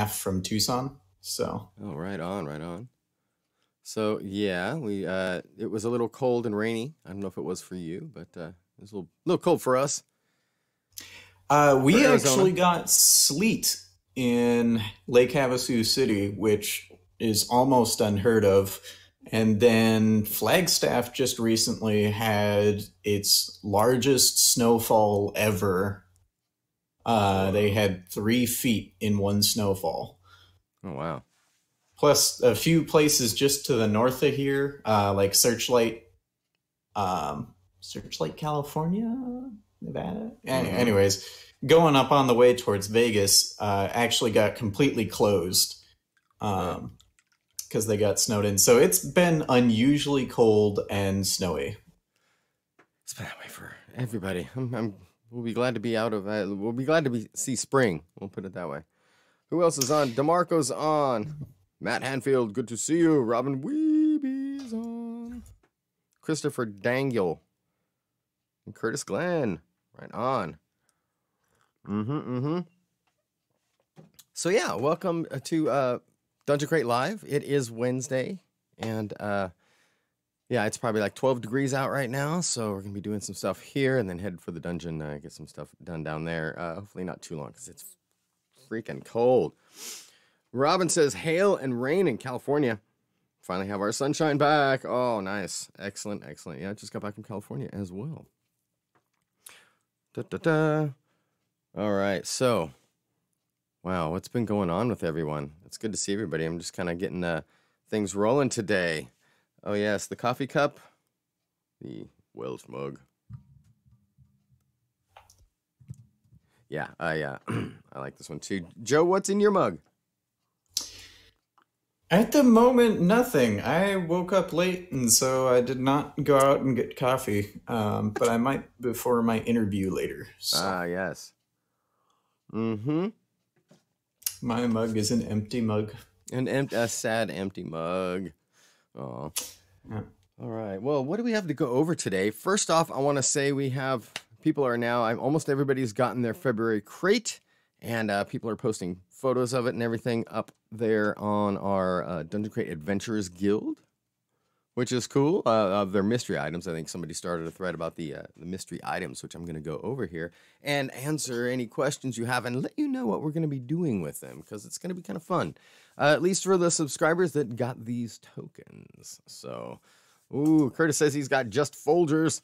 half from Tucson. So, Oh, right on, right on. So yeah, we it was a little cold and rainy. I don't know if it was for you, but it was a little cold for us for we Arizona. actually got sleet in Lake Havasu City, which is almost unheard of. And then Flagstaff just recently had its largest snowfall ever. They Whoa. had 3 feet in one snowfall. Oh wow. Plus, a few places just to the north of here, like Searchlight, California, Nevada. Mm-hmm. Anyways, going up on the way towards Vegas, actually got completely closed Uh, because they got snowed in. So it's been unusually cold and snowy. it's been that way for everybody. We'll be glad to be out of. We'll be glad to see spring. We'll put it that way. Who else is on? Demarco's on. Matt Hanfield, good to see you. Robin Weeby's on. Christopher Dangle and Curtis Glenn, right on. Mm-hmm. So yeah, welcome to Dungeon Crate Live. It is Wednesday, and yeah, it's probably like 12 degrees out right now. So we're gonna be doing some stuff here, and then head for the dungeon, get some stuff done down there. Hopefully not too long because it's freaking cold. Robin says hail and rain in California. Finally have our sunshine back. Oh, nice. Excellent. Yeah, I just got back from California as well. Da. All right. So, wow, what's been going on with everyone? It's good to see everybody. I'm just kind of getting things rolling today. Oh, yes, the coffee cup, the Welsh mug. Yeah, I like this one too. Joe, what's in your mug? At the moment, nothing. I woke up late, and so I did not go out and get coffee. But I might before my interview later. So Ah, yes. Mm-hmm. my mug is an empty mug. A sad, empty mug. Oh. Yeah. All right. Well, what do we have to go over today? First off, I want to say people are now, almost everybody's gotten their February crate, and people are posting photos of it and everything up there on our Dungeon Crate Adventurers Guild, which is cool. Of their mystery items. I think somebody started a thread about the mystery items, which I'm going to go over here and answer any questions you have and let you know what we're going to be doing with them because it's going to be kind of fun, at least for the subscribers that got these tokens. So, ooh, Curtis says he's got just Folgers.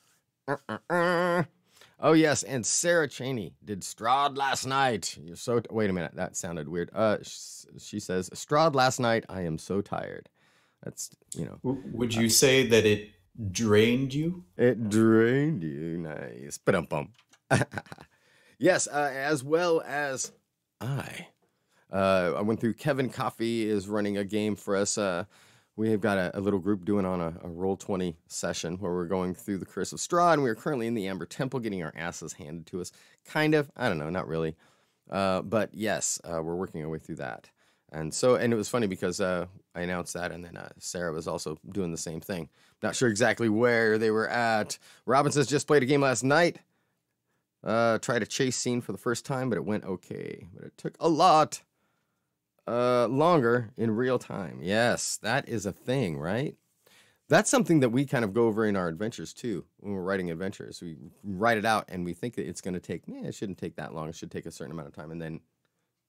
Oh yes, and Sarah Cheney did Strahd last night. You're so wait a minute, that sounded weird. She says Strahd last night. I am so tired. That's Would you say that it drained you? it drained you. Nice. Ba-dum-bum. Yes, as well as I went through. Kevin Coffee is running a game for us. We have got a little group doing on a Roll20 session where we're going through the Curse of Strahd, and we're currently in the Amber Temple getting our asses handed to us. Kind of. I don't know, not really. But yes, we're working our way through that. And it was funny because I announced that, and then Sarah was also doing the same thing. Not sure exactly where they were at. Robinson's just played a game last night. Tried a chase scene for the first time, but it went okay. But it took a lot longer in real time. Yes, that is a thing, right? That's something that we kind of go over in our adventures too. When we're writing adventures, we write it out and we think that it's going to take, it shouldn't take that long. It should take a certain amount of time. And then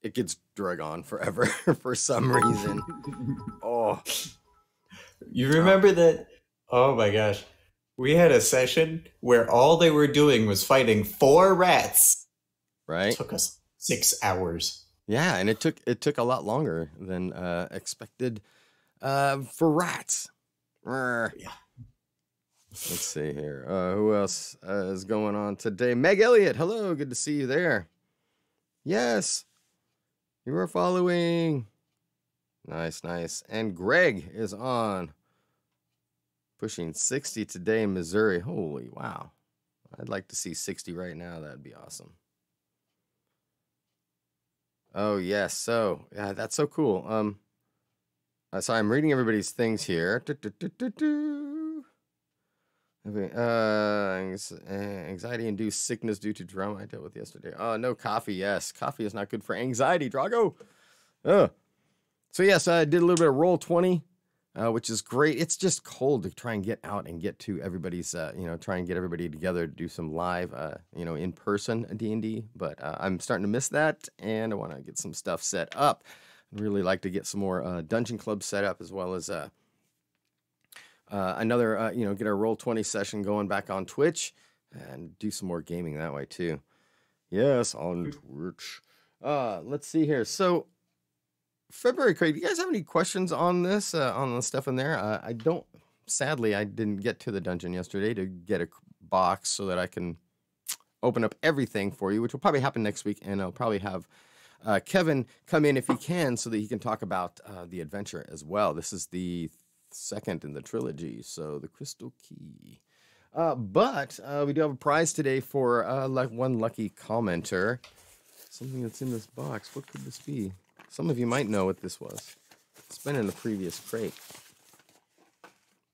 it gets drug on forever for some reason. Oh, You remember that? Oh my gosh. We had a session where all they were doing was fighting 4 rats. right. Took us 6 hours. Yeah, and it took a lot longer than expected for rats. Rrr. Yeah. Let's see here. Who else is going on today? Meg Elliott, hello, good to see you there. Yes, you are following. Nice. And Greg is on. Pushing 60 today in Missouri. Holy wow. I'd like to see 60 right now. That'd be awesome. Oh, yes. So, yeah, that's so cool. So I'm reading everybody's things here. Anxiety-induced sickness due to drama I dealt with yesterday. Oh, no coffee. Yes, coffee is not good for anxiety, Drago. Oh, so yes, I did a little bit of Roll20, which is great. It's just cold to try and get out and get to everybody's, try and get everybody together to do some live, in person D&D. But I'm starting to miss that, and I want to get some stuff set up. I'd really like to get some more Dungeon Club set up, as well as another, get our Roll20 session going back on Twitch and do some more gaming that way too. Yes, on Twitch. Let's see here. So, February crate. Do you guys have any questions on this, on the stuff in there? I don't. Sadly, I didn't get to the dungeon yesterday to get a box so that I can open up everything for you, which will probably happen next week, and I'll probably have Kevin come in if he can, so that he can talk about the adventure as well. This is the second in the trilogy, so the Crystal Key. But we do have a prize today for one lucky commenter. Something that's in this box. What could this be? Some of you might know what this was. It's been in the previous crate.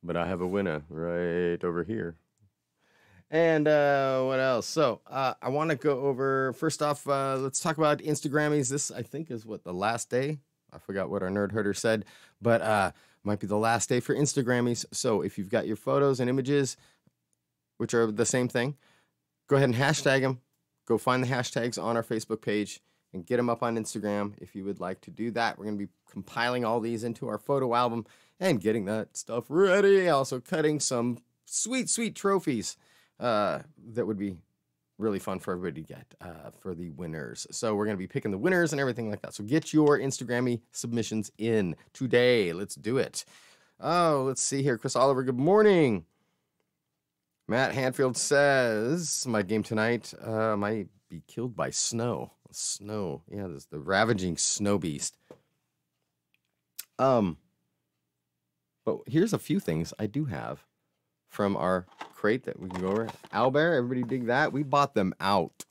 But I have a winner right over here. And what else? So I want to go over, first off, let's talk about Instagrammies. This, I think, is the last day. I forgot what our nerd herder said. But might be the last day for Instagrammies. So if you've got your photos and images, which are the same thing, go ahead and hashtag them. Go find the hashtags on our Facebook page and get them up on Instagram if you would like to do that. We're going to be compiling all these into our photo album and getting that stuff ready. Also cutting some sweet, sweet trophies that would be really fun for everybody to get for the winners. So we're going to be picking the winners and everything like that. So get your Instagrammy submissions in today. Let's do it. Oh, let's see here. Chris Oliver, good morning. Matt Hanfield says, my game tonight might be killed by snow. Snow. Yeah, this the ravaging snow beast. But here's a few things I do have from our crate that we can go over. Owlbear, everybody dig that? We bought them out.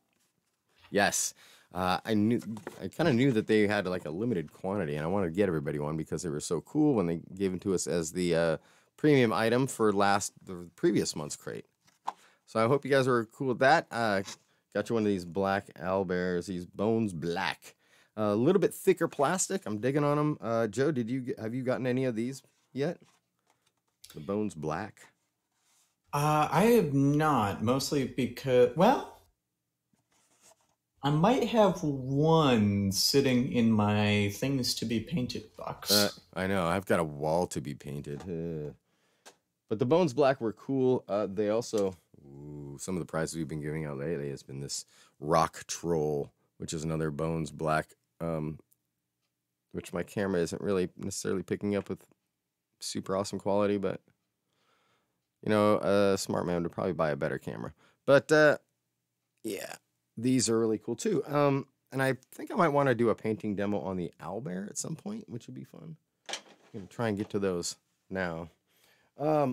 Yes. I kind of knew that they had like a limited quantity, and I wanted to get everybody one because they were so cool when they gave them to us as the premium item for the previous month's crate. So I hope you guys are cool with that. Got you one of these black owlbears, these Bones Black. A little bit thicker plastic. I'm digging on them. Joe, have you gotten any of these yet? The Bones Black. I have not, mostly because, well, I might have one sitting in my things to be painted box. I know. I've got a wall to be painted. But the Bones Black were cool. They also... some of the prizes we've been giving out lately has been this Rock Troll, which is another Bones Black, which my camera isn't really necessarily picking up with super awesome quality, but, a smart man would probably buy a better camera. But, yeah, these are really cool, too. And I think I might want to do a painting demo on the owlbear at some point, which would be fun. I'm going to try and get to those now.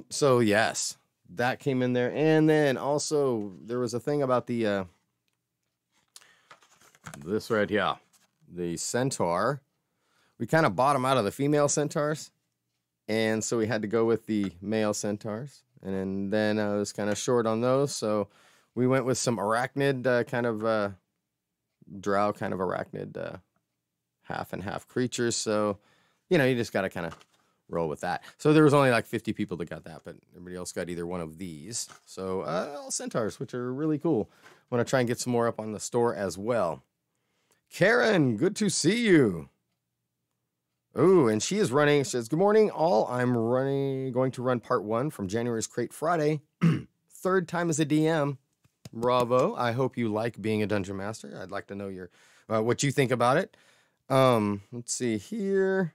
So, yes. That came in there. And then also there was a thing about the this right here, the centaur. We kind of bought them out of the female centaurs, and so we had to go with the male centaurs. And then I was kind of short on those, so we went with some arachnid kind of drow kind of arachnid half and half creatures. So you just got to kind of roll with that. So there was only like 50 people that got that, but everybody else got either one of these. So all centaurs, which are really cool. I want to try and get some more up on the store as well. Karen, good to see you. Oh, and she is running. She says, good morning, all. I'm going to run part 1 from January's Crate Friday. Third time as a DM. Bravo. I hope you like being a Dungeon Master. I'd like to know what you think about it. Let's see here.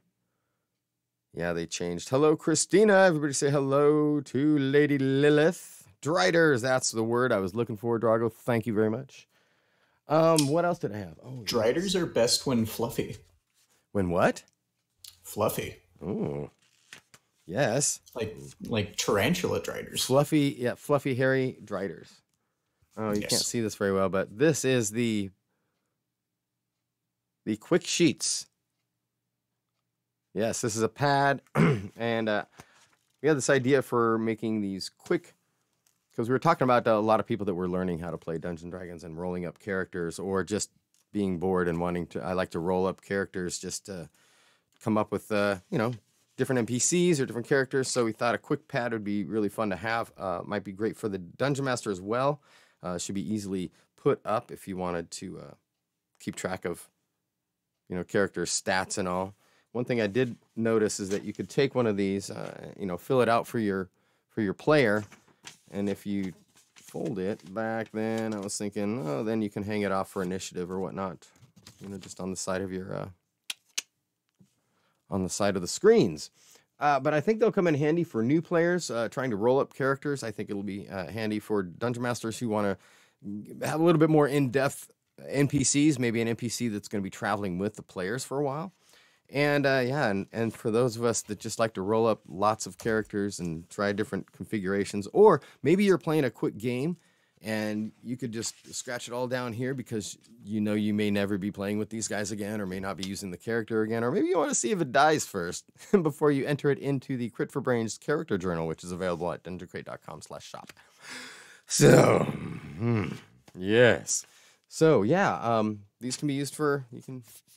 Yeah, they changed. Hello, Christina. Everybody say hello to Lady Lilith. Driders, that's the word I was looking for, Drago. Thank you very much. What else did I have? Oh, Driders are best when fluffy. When what? Fluffy. Oh, yes. Like tarantula driders. Fluffy, hairy driders. Oh, you can't see this very well, but this is the quick sheets. Yes, this is a pad, and we had this idea for making these quick, because we were talking about a lot of people that were learning how to play Dungeons & Dragons and rolling up characters, or just being bored and wanting to, I like to roll up characters just to come up with, different NPCs or different characters. So we thought a quick pad would be really fun to have. Might be great for the Dungeon Master as well. Should be easily put up if you wanted to keep track of, character stats and all. One thing I did notice is that you could take one of these, fill it out for your player, and if you fold it back, then I was thinking, oh, then you can hang it off for initiative or whatnot, just on the side of your on the side of the screens. But I think they'll come in handy for new players trying to roll up characters. I think it'll be handy for Dungeon Masters who want to have a little bit more in-depth NPCs, maybe an NPC that's going to be traveling with the players for a while. And and for those of us that just like to roll up lots of characters and try different configurations, or maybe you're playing a quick game and you could just scratch it all down here because you may never be playing with these guys again, or may not be using the character again, or maybe you want to see if it dies first before you enter it into the Crit for Brains character journal, which is available at dungeoncrate.com/shop. So, yes. So these can be used for,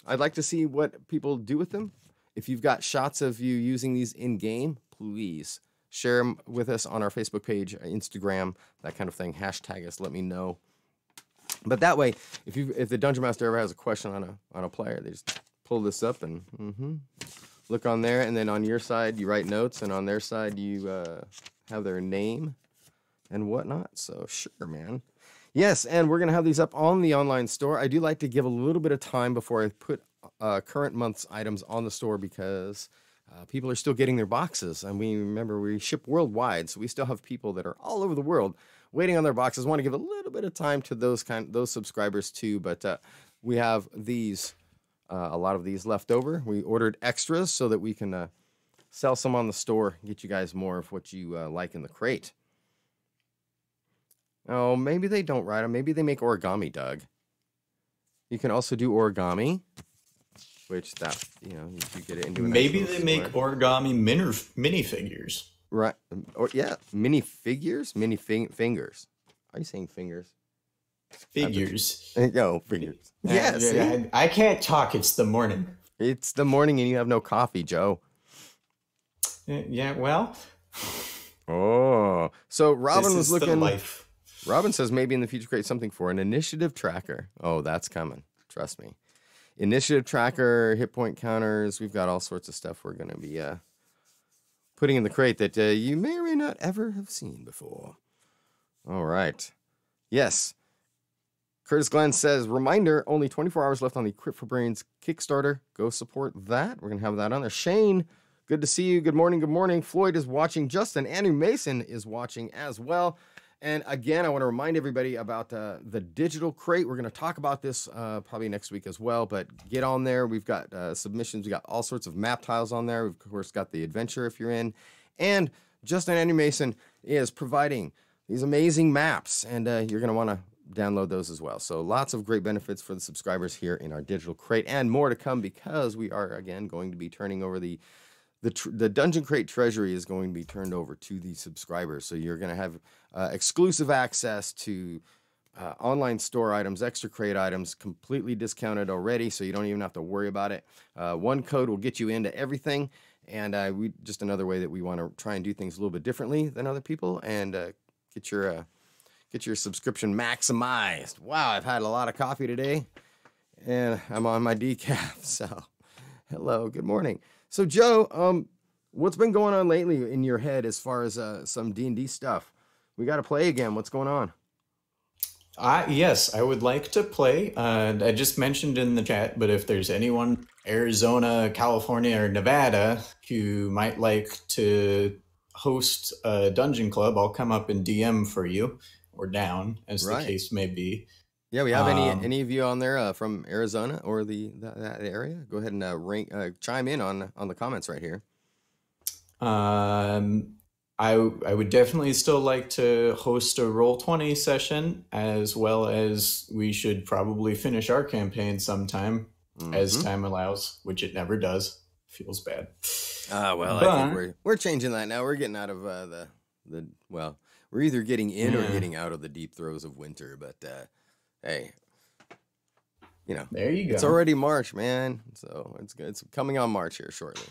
I'd like to see what people do with them. If you've got shots of you using these in game, please share them with us on our Facebook page, Instagram, that kind of thing. Hashtag us, let me know. But that way, if the Dungeon Master ever has a question on a player, they just pull this up and look on there, and then on your side you write notes, and on their side you have their name and whatnot. So sure, man. Yes, and we're going to have these up on the online store. I do like to give a little bit of time before I put current month's items on the store because people are still getting their boxes. And we ship worldwide, so we still have people that are all over the world waiting on their boxes. Want to give a little bit of time to those subscribers too, but we have these, a lot of these left over. We ordered extras so that we can sell some on the store, get you guys more of what you like in the crate. Oh, maybe they don't write them. Maybe they make origami, Doug. You can also do origami, which if you get it into maybe they make origami minifigures. Right. Or minifigures, fingers. Are you saying fingers? Figures. No, fingers. Yes. I can't talk. It's the morning. It's the morning and you have no coffee, Joe. Yeah, well. Oh. So Robin was looking. The life. Robin says maybe in the future create something for an initiative tracker. Oh, that's coming. Trust me. Initiative tracker, hit point counters. We've got all sorts of stuff we're going to be putting in the crate that you may or may not ever have seen before. All right. Yes. Curtis Glenn says, reminder, only 24 hours left on the Crit for Brains Kickstarter. Go support that. We're going to have that on there. Shane, good to see you. Good morning. Good morning. Floyd is watching. Justin, Andrew Mason is watching as well. And again, I want to remind everybody about the digital crate. We're going to talk about this probably next week as well, but get on there. We've got submissions. We got all sorts of map tiles on there. We've, of course, got the adventure if you're in. And Justin Andrew Mason is providing these amazing maps, and you're going to want to download those as well. So lots of great benefits for the subscribers here in our digital crate, and more to come because we are, again, going to be turning over the Dungeon Crate treasury is going to be turned over to the subscribers. So you're going to have exclusive access to online store items, extra crate items, completely discounted already. So you don't even have to worry about it. One code will get you into everything. And we just another way that we want to try and do things a little bit differently than other people and get your subscription maximized. Wow, I've had a lot of coffee today and I'm on my decaf. So hello, good morning. So, Joe, what's been going on lately in your head as far as some D&D stuff? We got to play again. What's going on? Yes, I would like to play. I just mentioned in the chat, but if there's anyone, Arizona, California, or Nevada, who might like to host a dungeon club, I'll come up and DM for you, or down, as the case may be. Yeah, we have any of you on there from Arizona or that area? Go ahead and chime in on the comments right here. I would definitely still like to host a Roll20 session, as well as we should probably finish our campaign sometime as time allows, which it never does. Feels bad. I think we're changing that now. We're getting out of we're either getting in or getting out of the deep throes of winter, but hey, you know, There you it's go. already March, man. So it's good. It's coming on March here shortly.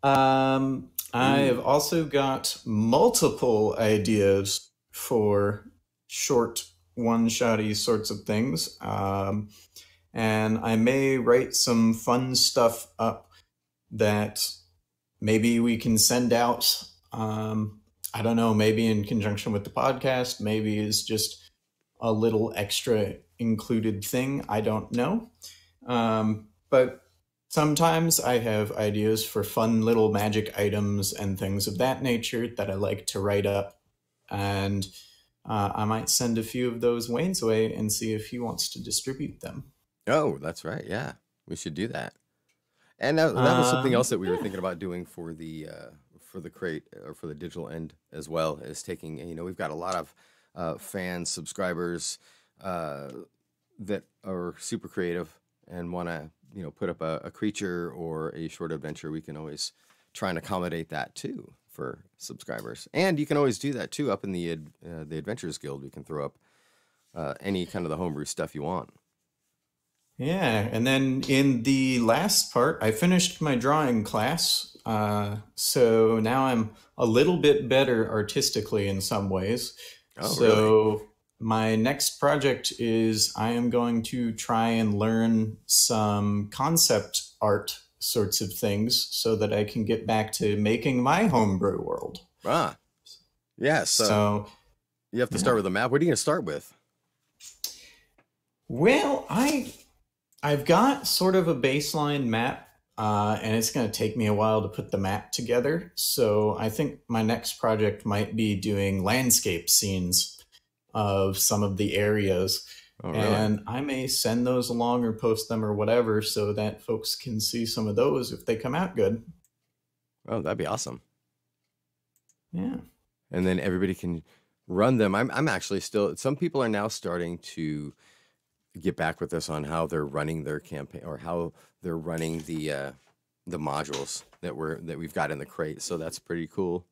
I have Ooh. also got multiple ideas for short, one-shotty sorts of things. And I may write some fun stuff up that maybe we can send out. I don't know, maybe in conjunction with the podcast, maybe is just a little extra included thing. I don't know. But sometimes I have ideas for fun little magic items and things of that nature that I like to write up. And I might send a few of those Wayne's way and see if he wants to distribute them. Oh, that's right. Yeah, we should do that. And that was something else that we were Yeah. thinking about doing for the crate or for the digital end as well, is taking, we've got a lot of fans, subscribers uh, that are super creative and want to, put up a creature or a short adventure. We can always try and accommodate that too for subscribers. And you can always do that too up in the Adventurers Guild. We can throw up any kind of the homebrew stuff you want. Yeah, and then in the last part, I finished my drawing class. So now I'm a little bit better artistically in some ways. Oh, really? So my next project is I am going to try and learn some concept art sorts of things so that I can get back to making my homebrew world. Ah, yes. So, You have to start yeah. with a map. What are you going to start with? Well, I've got sort of a baseline map, and it's going to take me a while to put the map together. So I think my next project might be doing landscape scenes of some of the areas, Oh, really? and I may send those along or post them or whatever so that folks can see some of those if they come out good. Oh, that'd be awesome. Yeah. And then everybody can run them. I'm actually still, some people are now starting to get back with us on how they're running their campaign, or how they're running the modules that we've got in the crate. So that's pretty cool.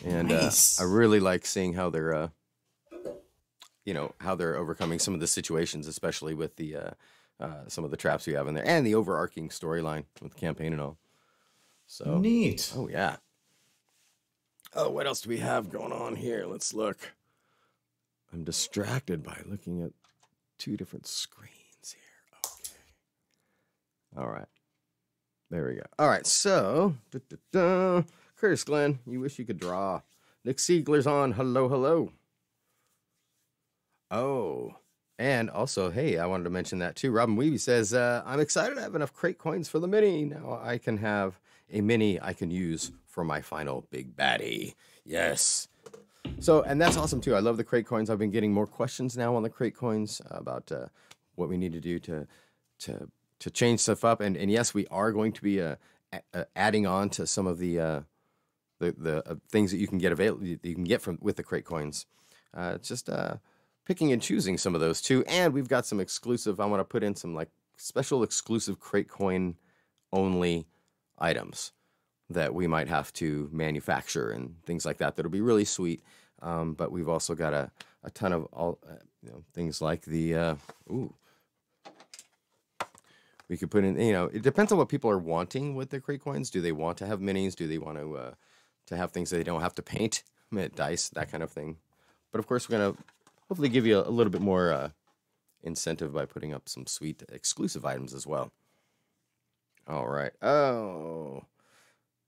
And I Nice. really like seeing how they're how they're overcoming some of the situations, especially with the some of the traps we have in there, and the overarching storyline with the campaign and all. So, Neat. oh yeah. Oh, what else do we have going on here? Let's look. I'm distracted by looking at two different screens here. Okay. All right. There we go. All right. So, Curtis Glenn, you wish you could draw. Nick Siegler's on. Hello, hello. Oh, and also, hey, I wanted to mention that too. Robin Weeby says, I'm excited to have enough crate coins for the mini. Now I can have a mini I can use for my final big baddie. Yes. So, and that's awesome too. I love the crate coins. I've been getting more questions now on the crate coins about what we need to do to to change stuff up. And yes, we are going to be adding on to some of the things that you can get from with the crate coins. It's just picking and choosing some of those too. And we've got some exclusive. I want to put in some like special exclusive crate coin only items that we might have to manufacture and things like that. That'll be really sweet. But we've also got a ton of all things like the ooh. We could put in, it depends on what people are wanting with the crate coins. Do they want to have minis? Do they want to have things that they don't have to paint, dice, that kind of thing? But of course, we're gonna hopefully give you a little bit more incentive by putting up some sweet exclusive items as well. All right. Oh,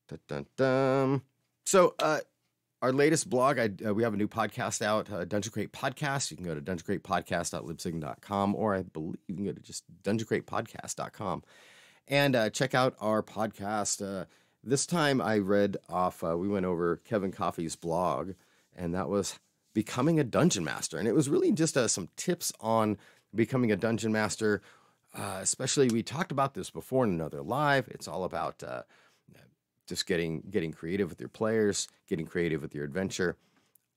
dun, dun, dun. So, our latest blog, we have a new podcast out, Dungeon Crate Podcast. You can go to dungeoncratepodcast.libsyn.com, or I believe you can go to just dungeoncratepodcast.com and check out our podcast. This time I read off, we went over Kevin Coffey's blog, and that was Becoming a Dungeon Master. And it was really just some tips on becoming a dungeon master. Especially, we talked about this before in another live. It's all about just getting creative with your players, getting creative with your adventure.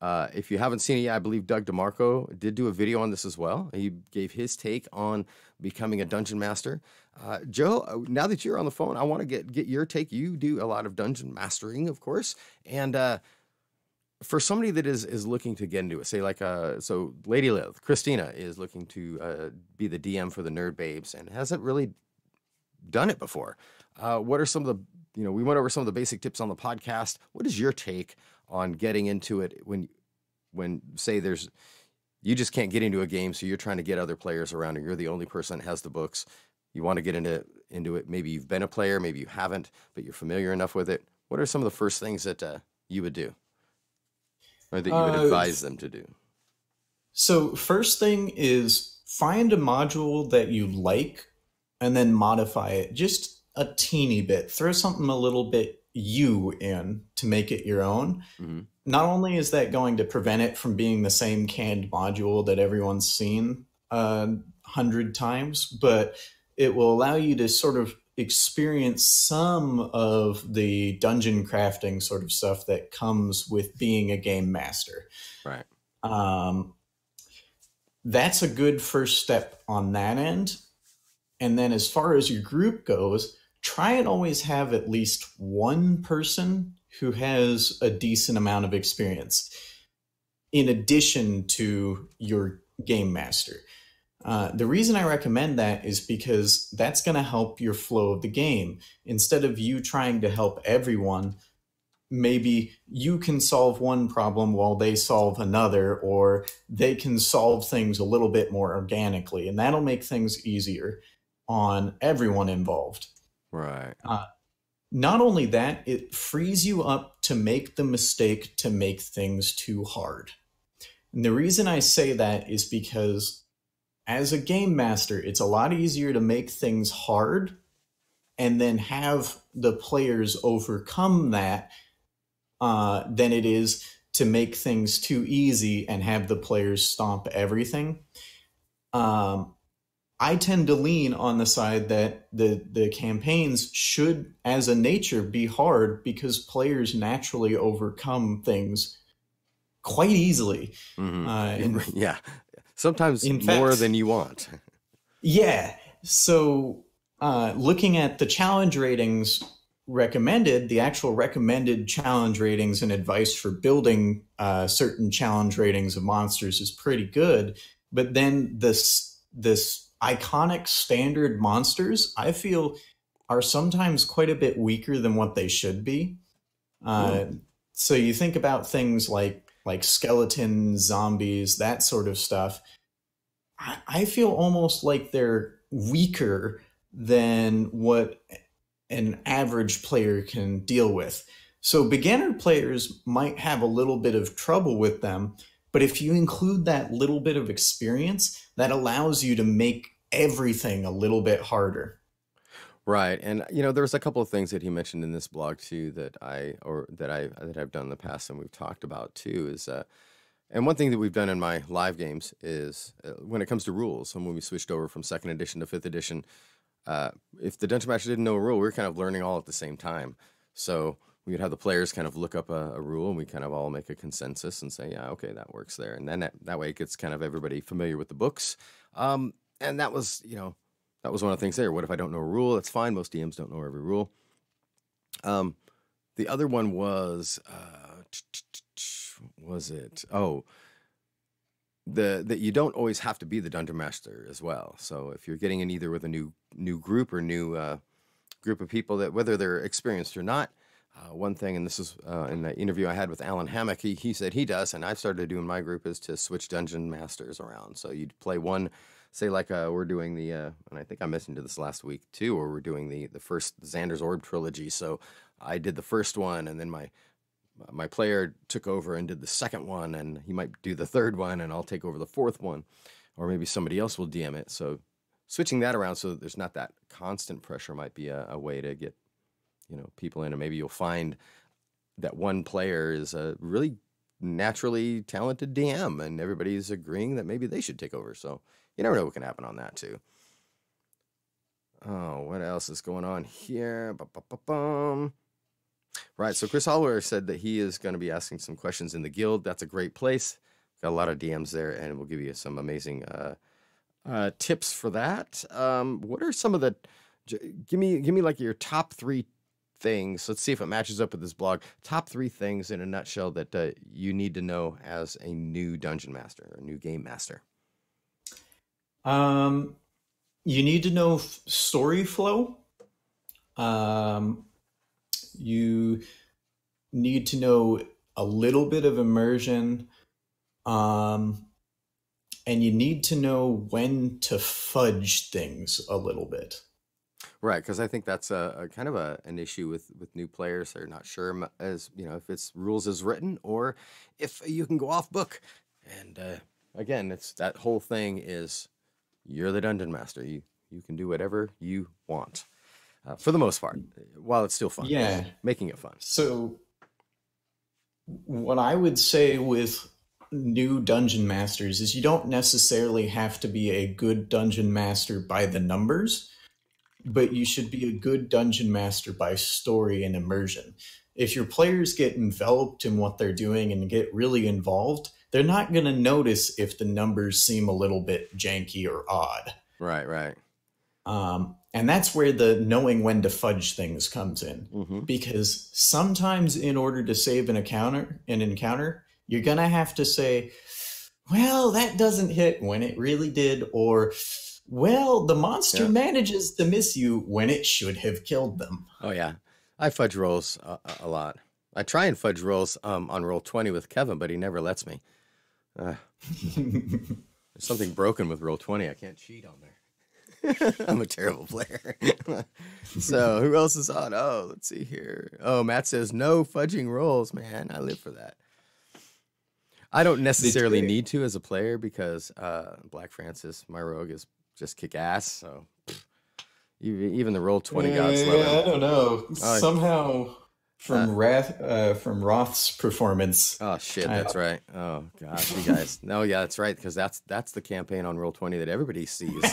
If you haven't seen it yet, I believe Doug DeMarco did do a video on this as well. He gave his take on becoming a dungeon master. Joe, now that you're on the phone, I want to get your take. You do a lot of dungeon mastering, of course, and for somebody that is looking to get into it, say like so Lady Liv, Christina is looking to be the DM for the Nerd Babes and hasn't really done it before. What are some of the, we went over some of the basic tips on the podcast. What is your take on getting into it when say you just can't get into a game, so you're trying to get other players around and you're the only person that has the books. You want to get into it. Maybe you've been a player, maybe you haven't, but you're familiar enough with it. What are some of the first things that you would do or that you would advise them to do? So first thing is find a module that you like and then modify it just a teeny bit. Throw something a little bit you in to make it your own. Mm-hmm. Not only is that going to prevent it from being the same canned module that everyone's seen 100 times, but it will allow you to sort of experience some of the dungeon crafting sort of stuff that comes with being a game master. Right. That's a good first step on that end. And then as far as your group goes, try and always have at least one person who has a decent amount of experience in addition to your game master. The reason I recommend that is because that's going to help your flow of the game. Instead of you trying to help everyone, maybe you can solve one problem while they solve another, or they can solve things a little bit more organically, and that'll make things easier on everyone involved. Right. Not only that, it frees you up to make the mistake to make things too hard. And the reason I say that is because as a game master, it's a lot easier to make things hard and then have the players overcome that than it is to make things too easy and have the players stomp everything. I tend to lean on the side that the campaigns should, as a nature, be hard because players naturally overcome things quite easily. Mm-hmm. Yeah. Sometimes more fact, than you want. Yeah. So looking at the challenge ratings recommended, the actual recommended challenge ratings and advice for building certain challenge ratings of monsters is pretty good. But then this iconic standard monsters, I feel, are sometimes quite a bit weaker than what they should be. So you think about things like skeletons, zombies, that sort of stuff. I feel almost like they're weaker than what an average player can deal with. So beginner players might have a little bit of trouble with them, but if you include that little bit of experience, that allows you to make everything a little bit harder. Right. And there's a couple of things that he mentioned in this blog too that I've done in the past and we've talked about too is and one thing that we've done in my live games is when it comes to rules, and when we switched over from 2nd edition to 5th edition, if the Dungeon Master didn't know a rule, we were kind of learning all at the same time. So we would have the players kind of look up a rule and we kind of all make a consensus and say, yeah, okay, that works there. And then that way it gets kind of everybody familiar with the books. And that was, that was one of the things there. What if I don't know a rule? That's fine. Most DMs don't know every rule. The other one was it? Oh, that you don't always have to be the Dungeon Master as well. So if you're getting in either with a new group or new group of people, that whether they're experienced or not, one thing, and this is in the interview I had with Alan Hammock, he said he does, and I've started doing my group, is to switch Dungeon Masters around. So you'd play one, say like we're doing the, and I think I mentioned this last week too, or we're doing the first Xander's Orb trilogy. So I did the first one, and then my player took over and did the second one, and he might do the third one, and I'll take over the fourth one, or maybe somebody else will DM it. So switching that around so that there's not that constant pressure might be a way to get people in, and maybe you'll find that one player is a really naturally talented DM, and everybody's agreeing that maybe they should take over. So you never know what can happen on that too. Oh, what else is going on here? Right, so Chris Holloway said that he is going to be asking some questions in the guild. That's a great place. Got a lot of DMs there, and we'll give you some amazing tips for that. What are some of the? Give me like your top 3 things. Let's see if it matches up with this blog. Top 3 things in a nutshell that you need to know as a new dungeon master or a new game master. Um, you need to know story flow. Um, you need to know a little bit of immersion. Um, and you need to know when to fudge things a little bit. Right, because I think that's a kind of an issue with new players. They're not sure as if it's rules as written or if you can go off book. And again, it's that whole thing is you're the dungeon master. You can do whatever you want for the most part, while it's still fun. Yeah. Making it fun. So, what I would say with new dungeon masters is you don't necessarily have to be a good dungeon master by the numbers, but you should be a good dungeon master by story and immersion. If your players get enveloped in what they're doing and get really involved, they're not going to notice if the numbers seem a little bit janky or odd. Right, right. And that's where the knowing when to fudge things comes in. Mm-hmm. Because sometimes in order to save an encounter, you're going to have to say, well, that doesn't hit when it really did, or, well, the monster manages to miss you when it should have killed them. Oh, yeah. I fudge rolls a lot. I try and fudge rolls on Roll20 with Kevin, but he never lets me. There's something broken with Roll20. I can't cheat on there. I'm a terrible player. So who else is on? Oh, let's see here. Oh, Matt says no fudging rolls, man. I live for that. I don't necessarily need to as a player because Black Francis, my rogue, is just kick ass. So even the Roll20 gods love him. I don't know. Somehow from Roth's performance. Oh shit, that's right. Oh gosh, you guys. No, yeah, that's right, because that's the campaign on Roll20 that everybody sees.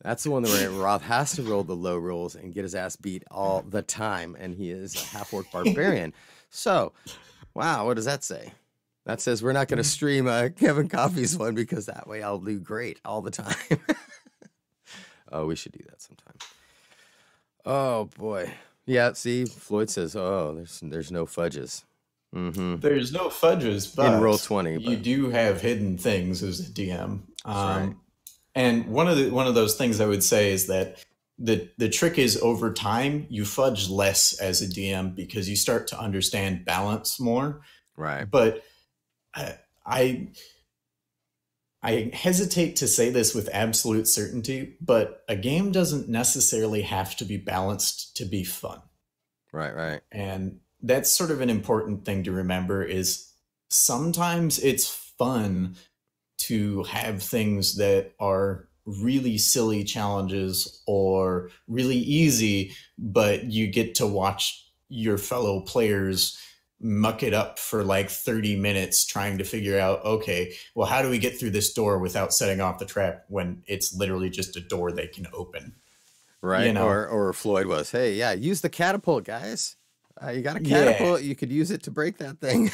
That's the one where Roth has to roll the low rolls and get his ass beat all the time, and he is a half-orc barbarian. So, wow, what does that say? That says we're not going to stream Kevin Coffey's one because that way I'll do great all the time. Oh, we should do that sometime. Oh boy, yeah. See, Floyd says, "Oh, there's no fudges." Mm-hmm. There's no fudges, but in Roll20, you do have hidden things as a DM. Right. And one of those things I would say is that the trick is over time you fudge less as a DM because you start to understand balance more. Right. But I hesitate to say this with absolute certainty, but a game doesn't necessarily have to be balanced to be fun. Right, right. And that's sort of an important thing to remember is sometimes it's fun to have things that are really silly challenges or really easy, but you get to watch your fellow players muck it up for like 30 minutes trying to figure out, okay, well, how do we get through this door without setting off the trap when it's literally just a door they can open? Right. You know? Or Floyd was, hey, yeah, use the catapult, guys. You got a catapult. Yeah. You could use it to break that thing.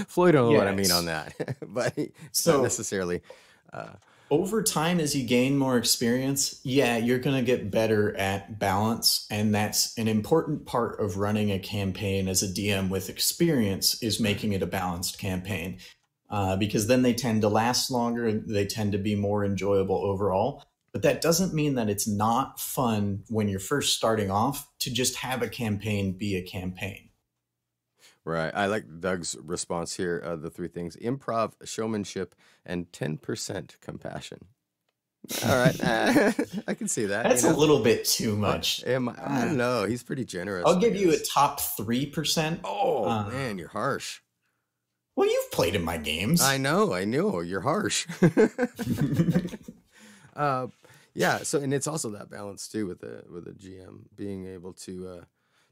Floyd don't know what I mean on that, but it's not necessarily. Over time, as you gain more experience, you're going to get better at balance. And that's an important part of running a campaign as a DM with experience is making it a balanced campaign because then they tend to last longer and they tend to be more enjoyable overall. But that doesn't mean that it's not fun when you're first starting off to just have a campaign be a campaign. Right. I like Doug's response here. The 3 things: improv, showmanship, and 10% compassion. All right. I can see that. That's a little bit too much. I don't know. He's pretty generous. I'll give you a top 3%. Oh, man, you're harsh. Well, you've played in my games. I know. You're harsh. Yeah. So, and it's also that balance too with a GM being able to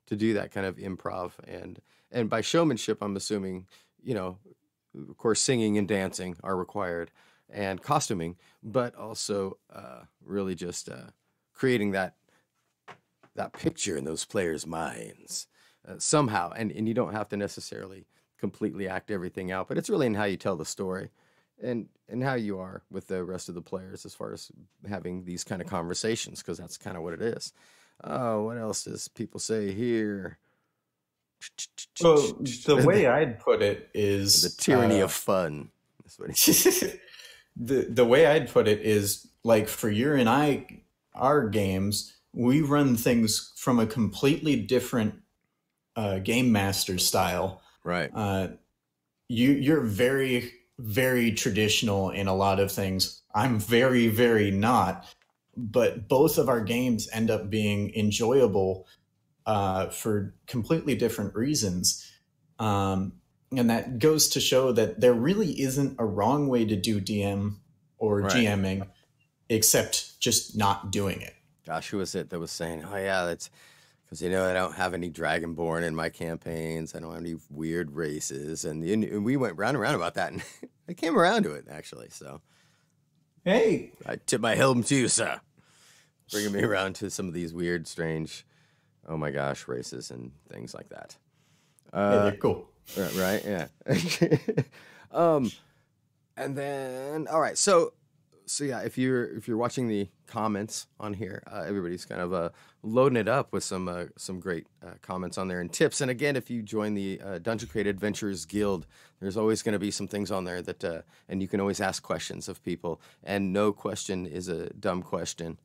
do that kind of improv and by showmanship, I'm assuming, of course, singing and dancing are required and costuming, but also really just creating that picture in those players' minds somehow. And you don't have to necessarily completely act everything out, but it's really in how you tell the story and how you are with the rest of the players as far as having these kind of conversations, because that's kind of what it is. Oh, what else does people say here? Well, the the, way I'd put it the is, tyranny of fun. That's what he said. the way I'd put it is like for your and I, our games, we run things from a completely different game master style. Right. Uh, you're very very traditional in a lot of things. I'm very very not, but both of our games end up being enjoyable for completely different reasons. Um, and that goes to show that there really isn't a wrong way to do DM or Right. GMing except just not doing it. Gosh, who was it that was saying, "Oh yeah, that's because I don't have any Dragonborn in my campaigns. I don't have any weird races." And we went round and round about that, and I came around to it actually. So Hey, I tip my helm to you, sir, bringing me around to some of these weird, strange, oh my gosh, races and things like that. hey, Uh, they're cool. right, yeah. um, and then all right, so yeah, if you're watching the comments on here, everybody's kind of loading it up with some great comments on there and tips. And again, if you join the Dungeon Created Adventures Guild, there's always going to be some things on there that and you can always ask questions of people. And no question is a dumb question.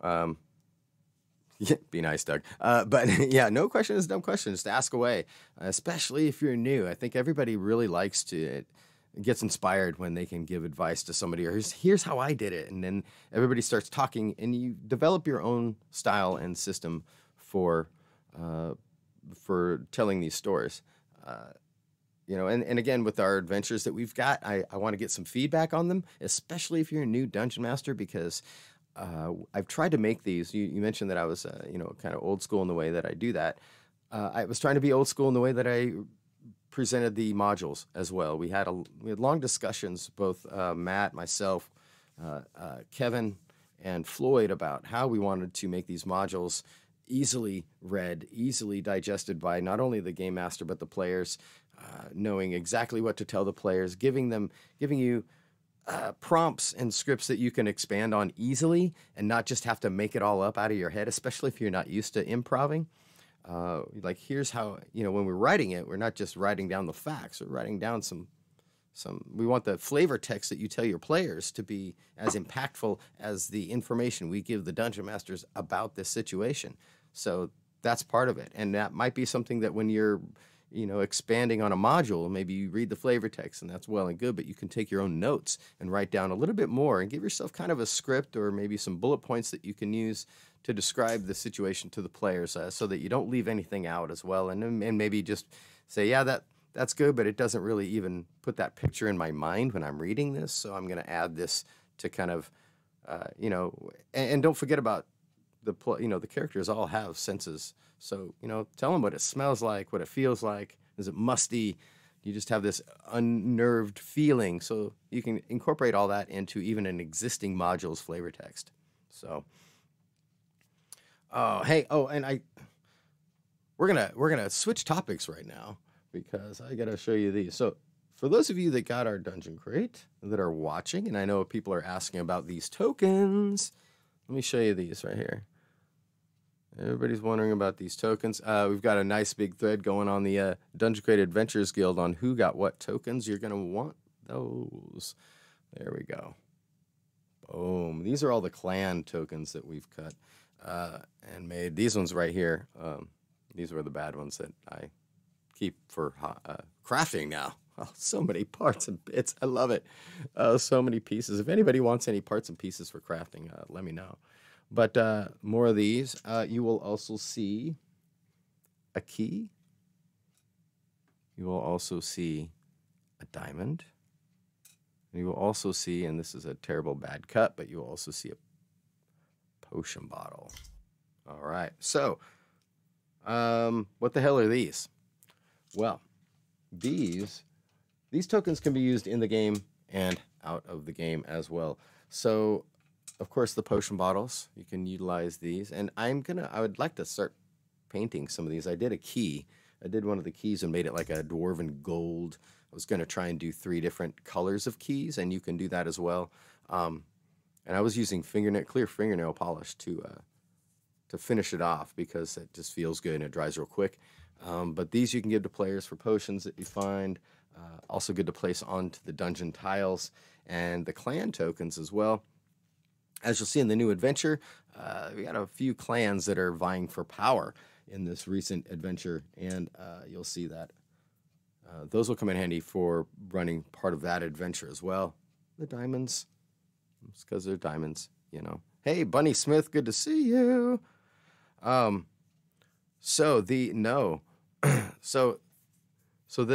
Yeah, be nice, Doug. But yeah, no question is a dumb question. Just ask away, especially if you're new. I think everybody really likes to gets inspired when they can give advice to somebody, or here's how I did it, and then everybody starts talking, and you develop your own style and system uh, for telling these stories. And again, with our adventures that we've got, I want to get some feedback on them, especially if you're a new dungeon master, because I've tried to make these. You mentioned that I was, kind of old school in the way that I do that. I was trying to be old school in the way that I presented the modules as well. We had long discussions, both Matt, myself, Kevin, and Floyd, about how we wanted to make these modules easily read, easily digested by not only the game master but the players, knowing exactly what to tell the players, giving you prompts and scripts that you can expand on easily and not just have to make it all up out of your head, especially if you're not used to improving. Like, here's how, when we're writing it, we're not just writing down the facts. We're writing down we want the flavor text that you tell your players to be as impactful as the information we give the dungeon masters about this situation. So that's part of it. And that might be something that when you're, expanding on a module, maybe you read the flavor text and that's well and good, but you can take your own notes and write down a little bit more and give yourself kind of a script or maybe some bullet points that you can use to describe the situation to the players, so that you don't leave anything out as well. And maybe just say, yeah, that's good, but it doesn't really even put that picture in my mind when I'm reading this. So I'm going to add this to kind of, and don't forget about the characters all have senses. So, tell them what it smells like, what it feels like. Is it musty? You just have this unnerved feeling. So you can incorporate all that into even an existing module's flavor text. So, and we're gonna switch topics right now because I gotta show you these. So for those of you that got our Dungeon Crate that are watching, and I know people are asking about these tokens, let me show you these right here. Everybody's wondering about these tokens. We've got a nice big thread going on the Dungeon Crate Adventures Guild on who got what tokens. You're gonna want those. There we go. Boom. These are all the clan tokens that we've cut and made. These ones right here. These were the bad ones that I keep for crafting now. Oh, so many parts and bits. I love it. So many pieces. If anybody wants any parts and pieces for crafting, let me know. But more of these. You will also see a key. You will also see a diamond. You will also see, and this is a terrible bad cut, but you will also see a potion bottle. All right. So, what the hell are these? Well, these tokens can be used in the game and out of the game as well. So, of course, the potion bottles, you can utilize these. And I would like to start painting some of these. I did a key. I did one of the keys and made it like a dwarven gold. I was going to try and do 3 different colors of keys, and you can do that as well. And I was using clear fingernail polish to to finish it off because it just feels good and it dries real quick. But these you can give to players for potions that you find. Also good to place onto the dungeon tiles and the clan tokens as well. As you'll see in the new adventure, we got a few clans that are vying for power in this recent adventure, and you'll see that those will come in handy for running part of that adventure as well. The diamonds, it's because they're diamonds, you know. Hey, Bunny Smith, good to see you. So the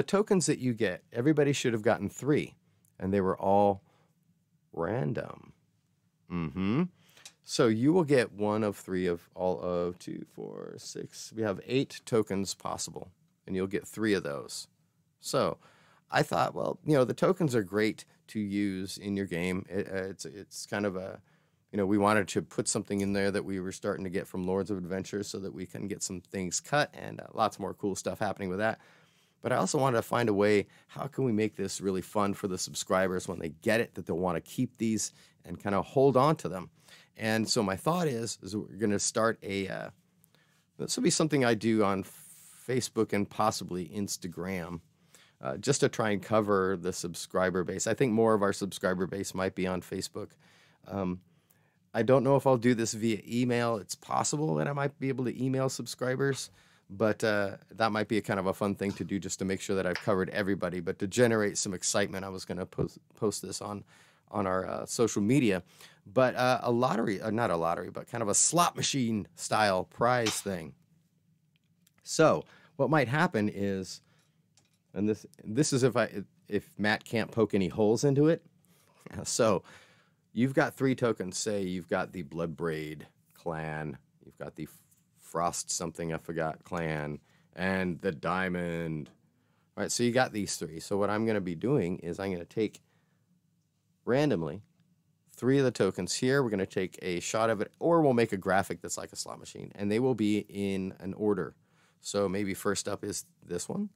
tokens that you get, everybody should have gotten 3, and they were all random. So you will get 1 of 3 of all of 2, 4, 6. We have 8 tokens possible, and you'll get 3 of those. So I thought, well, you know, the tokens are great to use in your game. It's kind of a, you know, we wanted to put something in there that we were starting to get from Lords of Adventure so that we can get some things cut and lots more cool stuff happening with that. But I also wanted to find a way, how can we make this really fun for the subscribers when they get it, that they'll want to keep these and kind of hold on to them. And so my thought is we're going to start a, this will be something I do on Facebook and possibly Instagram, just to try and cover the subscriber base. I think more of our subscriber base might be on Facebook. I don't know if I'll do this via email. It's possible that I might be able to email subscribers, but that might be a kind of a fun thing to do just to make sure that I've covered everybody. But to generate some excitement, I was going to post this on our social media. But a lottery, not a lottery, but kind of a slot machine style prize thing. So what might happen is, and this is if Matt can't poke any holes into it. So you've got 3 tokens. Say you've got the Bloodbraid clan, you've got the Frost something I forgot clan, and the Diamond. All right, so you got these 3. So what I'm going to be doing is I'm going to take randomly 3 of the tokens here. We're going to take a shot of it, or we'll make a graphic that's like a slot machine, and they will be in an order. So maybe first up is this one,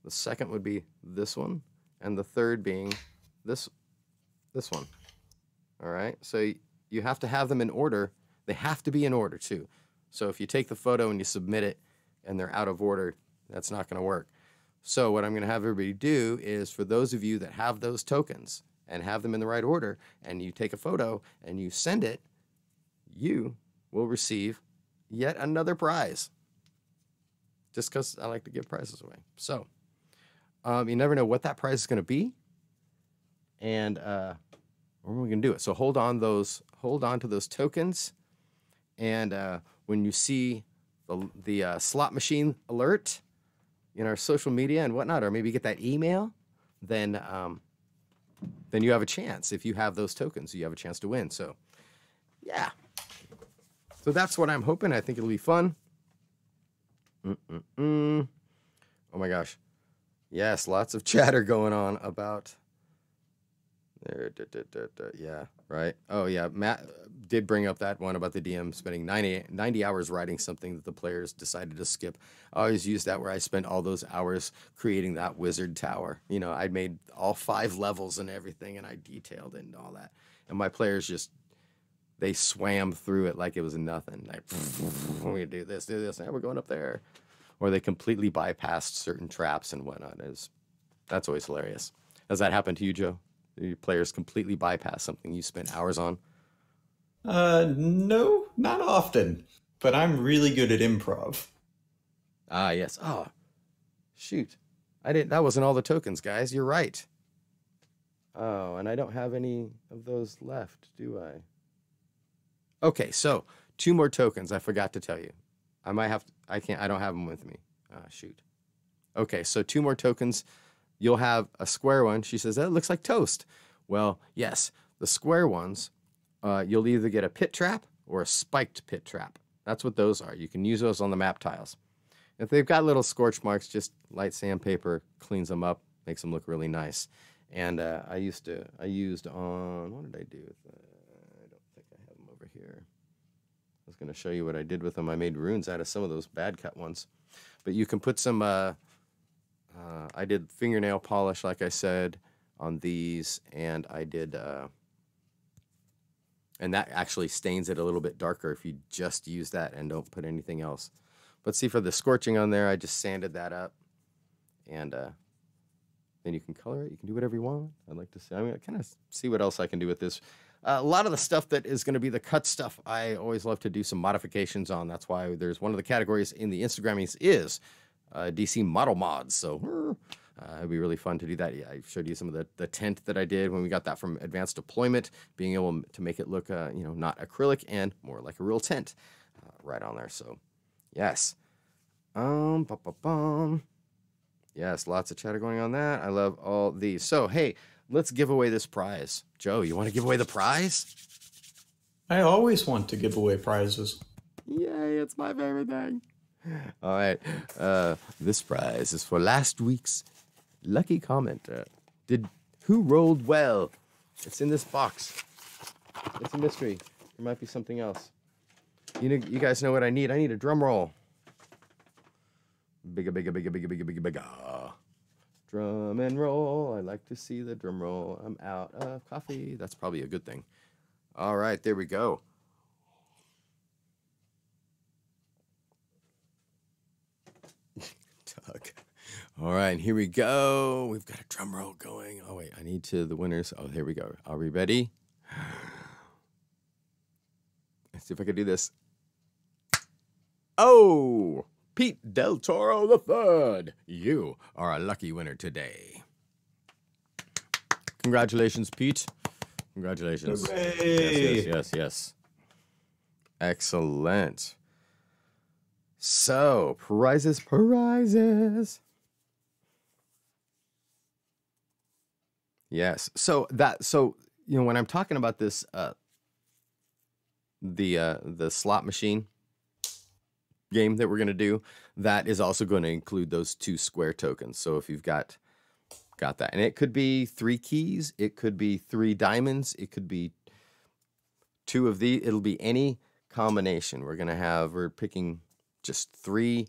the second would be this one, and the third being this one. All right, so you have to have them in order. They have to be in order too. So if you take the photo and you submit it and they're out of order, that's not going to work. So what I'm going to have everybody do is, for those of you that have those tokens and have them in the right order, and you take a photo and you send it, you will receive yet another prize. Just because I like to give prizes away. So you never know what that prize is going to be, and when we're going to do it. So hold on to those tokens, and when you see the slot machine alert in our social media and whatnot, or maybe get that email, then you have a chance. If you have those tokens, you have a chance to win. So yeah, so that's what I'm hoping. I think it'll be fun. Oh my gosh, yes, lots of chatter going on about there. Yeah, right. Oh yeah, Matt did bring up that one about the DM spending 90 hours writing something that the players decided to skip. I always use that, where I spent all those hours creating that wizard tower. You know, I made all 5 levels and everything, and I detailed it and all that. And my players just, they swam through it like it was nothing. Like, we're going to do this, now we're going up there. Or they completely bypassed certain traps and whatnot. That's always hilarious. Has that happened to you, Joe? Your players completely bypass something you spent hours on? No, not often. But I'm really good at improv. Ah, yes. Oh, shoot. That wasn't all the tokens, guys. You're right. Oh, and I don't have any of those left, do I? Okay, so 2 more tokens. I forgot to tell you. I don't have them with me. Ah, shoot. Okay, so 2 more tokens. You'll have a square one. She says, that looks like toast. Well, yes, the square ones, you'll either get a pit trap or a spiked pit trap. That's what those are. You can use those on the map tiles. If they've got little scorch marks, just light sandpaper cleans them up, makes them look really nice. And I used on, what did I do with I don't think I have them over here. I was going to show you what I did with them. I made runes out of some of those bad cut ones. But you can put some, I did fingernail polish, like I said, on these, and I did And that actually stains it a little bit darker if you just use that and don't put anything else. But see, for the scorching on there, I just sanded that up. And then you can color it. You can do whatever you want. I'd like to see. I'm going to kind of see what else I can do with this. A lot of the stuff that is going to be the cut stuff, I always love to do some modifications on. That's why there's one of the categories in the Instagrammies is DC model mods. So it'd be really fun to do that. Yeah, I showed you some of the tent that I did when we got that from Advanced Deployment, being able to make it look, not acrylic and more like a real tent right on there. So, yes. Yes, lots of chatter going on that. I love all these. So, hey, let's give away this prize. Joe, you want to give away the prize? I always want to give away prizes. Yay, it's my favorite thing. All right. This prize is for last week's lucky comment. Who rolled well? It's in this box. It's a mystery. There might be something else. You guys know what I need. I need a drum roll. Bigga. Drum and roll. I like to see the drum roll. I'm out of coffee. That's probably a good thing. All right, there we go. Doug. All right, here we go. We've got a drum roll going. Oh, wait, I need the winners. Oh, here we go. Are we ready? Let's see if I can do this. Oh! Pete Del Toro III, you are a lucky winner today. Congratulations, Pete. Congratulations. Hooray. Yes. Excellent. So, prizes. Yes. So when I'm talking about this, the slot machine game that we're going to do, that is also going to include those 2 square tokens. So if you've got that, and it could be 3 keys, it could be 3 diamonds, it could be 2 of these, it'll be any combination. We're picking just 3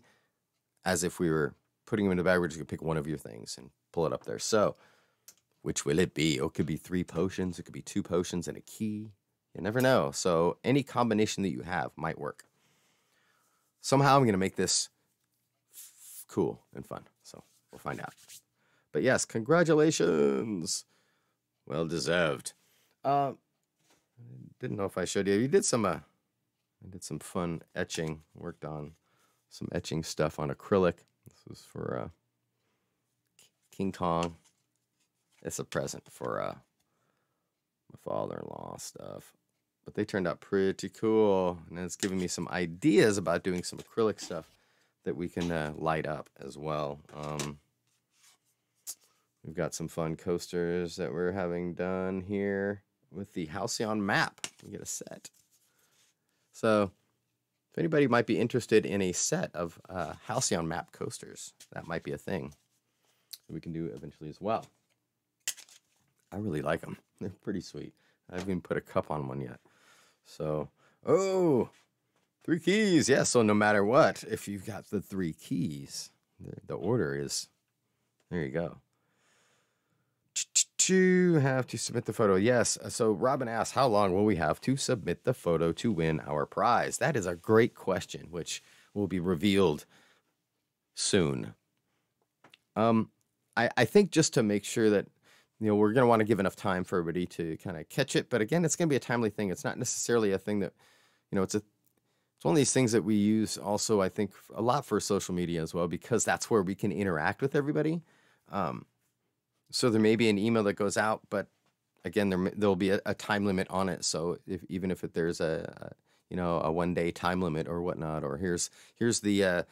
as if we were putting them in the bag. We're just going to pick one of your things and pull it up there. So which will it be? It could be 3 potions, it could be 2 potions and a key. You never know. So any combination that you have might work. Somehow I'm going to make this cool and fun. So we'll find out. But yes, congratulations. Well deserved. Didn't know if I showed you. You did some, I did some fun etching. Worked on some etching stuff on acrylic. This was for King Kong. It's a present for my father-in-law stuff. But they turned out pretty cool, and it's giving me some ideas about doing some acrylic stuff that we can light up as well. We've got some fun coasters that we're having done here with the Halcyon map. We get a set. So if anybody might be interested in a set of Halcyon map coasters, that might be a thing that we can do eventually as well. I really like them. They're pretty sweet. I haven't even put a cup on one yet. So, 3 keys. Yeah, so no matter what, if you've got the 3 keys, the order is, there you go. You have to submit the photo. Yes, so Robin asks, how long will we have to submit the photo to win our prize? That is a great question, which will be revealed soon. I think just to make sure that we're going to want to give enough time for everybody to kind of catch it. But again, it's going to be a timely thing. It's not necessarily a thing that, it's one of these things that we use also, I think, a lot for social media as well, because that's where we can interact with everybody. So there may be an email that goes out, but again, there'll be a time limit on it. So even if there's a 1-day time limit or whatnot, or here's the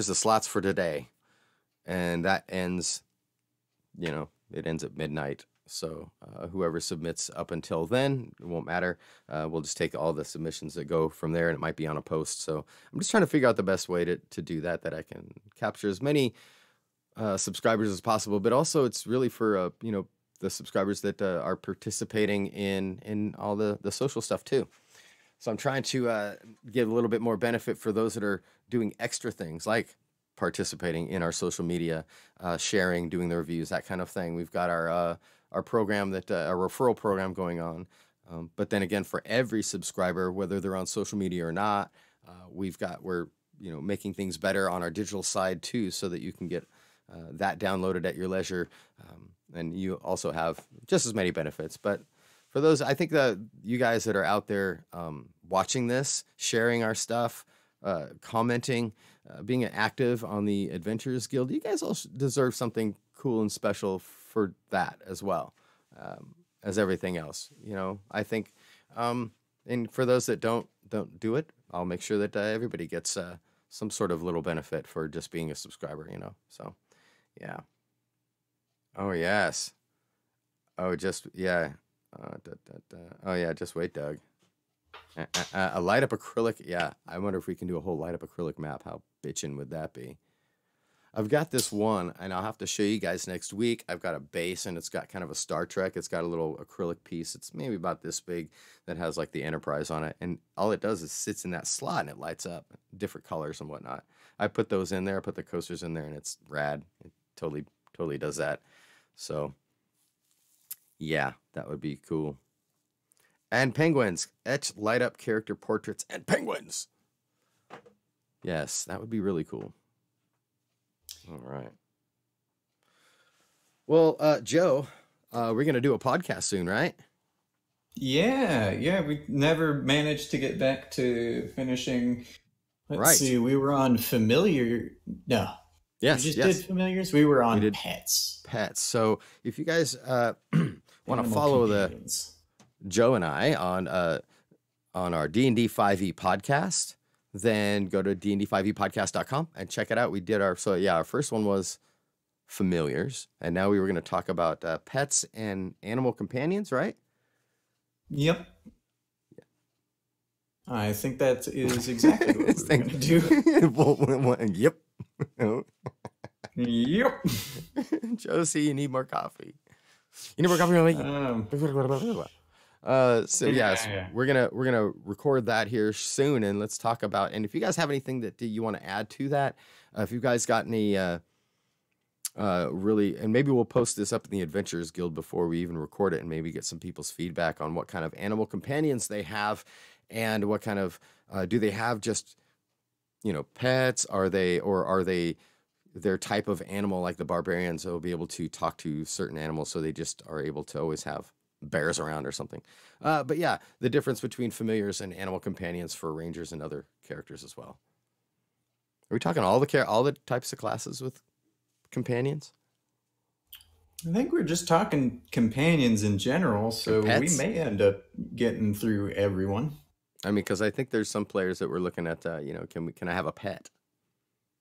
slots for today, and that ends, it ends at midnight. So whoever submits up until then, it won't matter. We'll just take all the submissions that go from there, and it might be on a post. So I'm just trying to figure out the best way to do that I can capture as many subscribers as possible. But also it's really for, the subscribers that are participating in all the social stuff too. So I'm trying to give a little bit more benefit for those that are doing extra things like participating in our social media, sharing, doing the reviews, that kind of thing. We've got our program our referral program going on. But then again, for every subscriber, whether they're on social media or not, we're making things better on our digital side too, so that you can get that downloaded at your leisure, and you also have just as many benefits. But for those, I think that you guys that are out there watching this, sharing our stuff, commenting, being active on the Adventurers Guild, you guys also deserve something cool and special for that as well, as everything else. I think, and for those that don't do it, I'll make sure that everybody gets some sort of little benefit for just being a subscriber. So yeah. Oh yes. Oh, just yeah. Oh yeah. Just wait, Doug. A light up acrylic. Yeah, I wonder if we can do a whole light up acrylic map. How bitchin' would that be? I've got this one, and I'll have to show you guys next week. I've got a base, and it's got kind of a Star Trek. It's got a little acrylic piece. It's maybe about this big that has like the Enterprise on it. And all it does is sits in that slot, and it lights up different colors and whatnot. I put those in there. I put the coasters in there, and it's rad. It totally does that. So, yeah, that would be cool. And penguins. Etch light up character portraits and penguins. Yes, that would be really cool. All right. Well, Joe, we're going to do a podcast soon, right? Yeah. We never managed to get back to finishing. Let's Right. see. We were on Familiar. No. Yes. We just did Familiars. We were on did Pets. Pets. So if you guys want to Animal follow companions. Joe and I on our D&D 5e podcast, then go to dnd5epodcast.com and check it out. We did our first one was Familiars, and now we were going to talk about pets and animal companions, right? Yep. I think that is exactly what we're going to do. Yep. Yep. Josie, you need more coffee. You need more coffee? So yes, Yeah. we're gonna record that here soon, and let's talk about. And if you guys have anything that you want to add to that, if you guys got any really, and maybe we'll post this up in the Adventurers Guild before we even record it, and maybe get some people's feedback on what kind of animal companions they have, and what kind of do they have just pets? Are they their type of animal, like the barbarians, will be able to talk to certain animals, so they just are able to always have bears around or something. But yeah, the difference between familiars and animal companions for rangers and other characters as well. Are we talking all the types of classes with companions? I think we're just talking companions in general, so we Pets? may end up getting through everyone. I mean, because I think there's some players that we're looking at. Can I have a pet?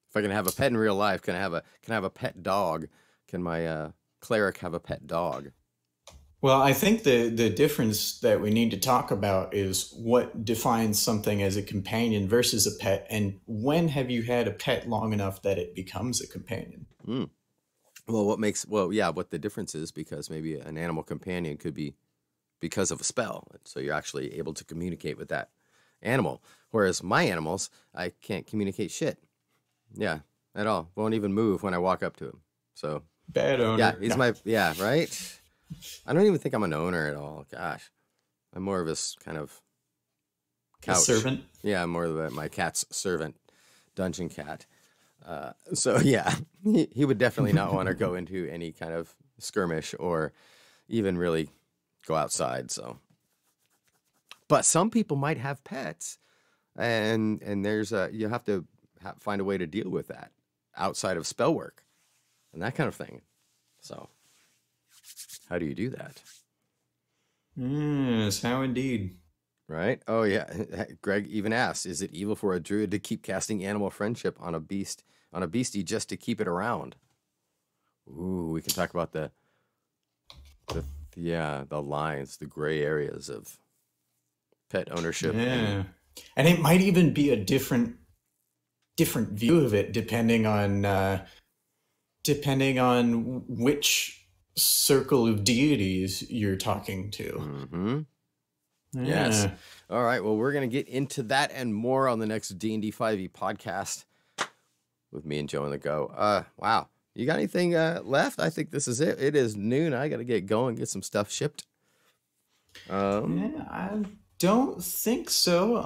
If I can have a pet in real life, can I have a pet dog? Can my cleric have a pet dog? Well, I think the difference that we need to talk about is what defines something as a companion versus a pet, and when have you had a pet long enough that it becomes a companion? Well, what the difference is, because maybe an animal companion could be because of a spell, so you're actually able to communicate with that animal. Whereas my animals, I can't communicate shit. Yeah, at all. Won't even move when I walk up to him. So Bad owner. yeah, he's No. right. I don't even think I'm an owner at all. Gosh, I'm more of this kind of A couch servant. Yeah, I'm more of my cat's servant, dungeon cat. So yeah, he would definitely not want to go into any kind of skirmish or even really go outside. So, but some people might have pets, and there's you have to find a way to deal with that outside of spell work and that kind of thing. So, how do you do that? Yes, how indeed. Right? Oh yeah. Greg even asks, is it evil for a druid to keep casting animal friendship on a beastie just to keep it around? Ooh, we can talk about the lines, the gray areas of pet ownership. Yeah. And it might even be a different view of it depending on which circle of deities you're talking to. Mm-hmm. Yeah. Yes. All right. Well, we're going to get into that and more on the next D&D 5e podcast with me and Joe on the go. Wow. You got anything left? I think this is it. It is noon. I got to get going, get some stuff shipped. Um, Yeah, I don't think so.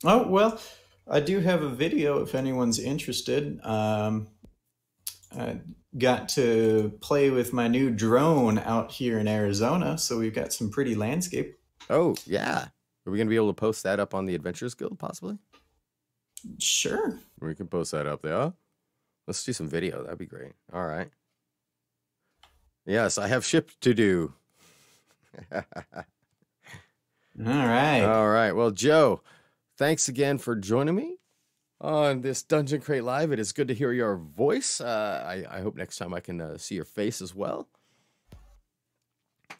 Oh well, I do have a video if anyone's interested. I got to play with my new drone out here in Arizona, so we've got some pretty landscape. oh yeah. Are we gonna be able to post that up on the Adventures Guild possibly? Sure. We can post that up there. Let's do some video. That'd be great. All right. Yes, I have ship to do. All right. All right. Well, Joe, thanks again for joining me on this Dungeon Crate Live. It is good to hear your voice. I hope next time I can see your face as well.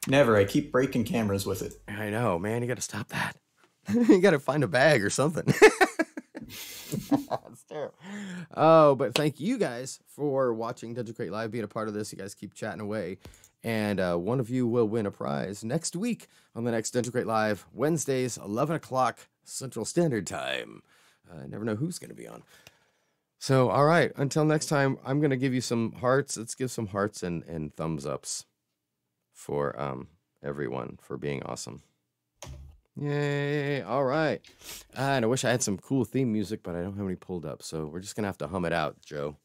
Never. I keep breaking cameras with it. I know, man. You got to stop that. You got to find a bag or something. That's terrible. Oh, but thank you guys for watching Dungeon Crate Live, being a part of this. You guys keep chatting away. And one of you will win a prize next week on the next Dungeon Crate Live, Wednesdays, 11 o'clock Central Standard Time. I never know who's going to be on. So, all right. Until next time, I'm going to give you some hearts. Let's give some hearts and thumbs ups for everyone for being awesome. Yay. All right. And I wish I had some cool theme music, but I don't have any pulled up. So we're just going to have to hum it out, Joe.